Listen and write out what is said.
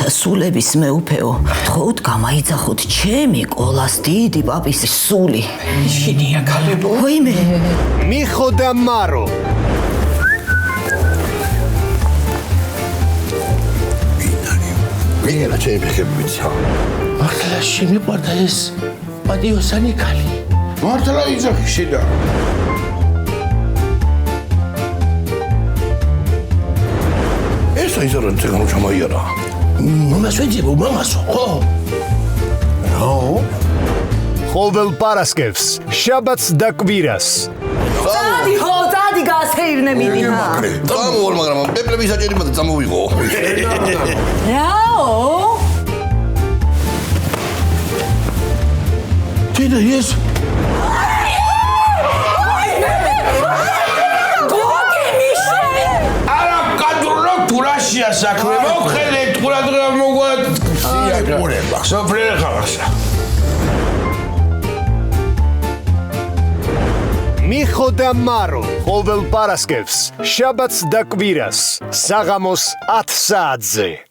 სულების მეუფეო, თხოვთ გამაიძახოთ ჩემი ყოლას დიდი პაპის სული. შედია ქალებო. ვაიმე. მიხო და მარო. ვინანა ჩემი ფეხები ვიცა. მართლა შემიყვარდა ეს პატიოსანი ქალი. მართლა იძახი შედა. ეს აიზარენ ცეგანო ჩამაიარა. მამას ვეძებო, მამასო, ხო? ყოველ პარასკევს, შაბათს და კვირას. დადი გასეირნე მიდინა. წამოვარ, მაგრამ პეპლები საჭიროა და წამოვიღო. რაო? თედა ეს არა კადრო თურაშია საქმე. მოხელეთ ყურადღება მოგვათ. ყურება. სოფლიო ხალხსა. მიხო და მარო, ყოველ პარასკევს, შაბათს და კვირას, საღამოს 10 საათზე.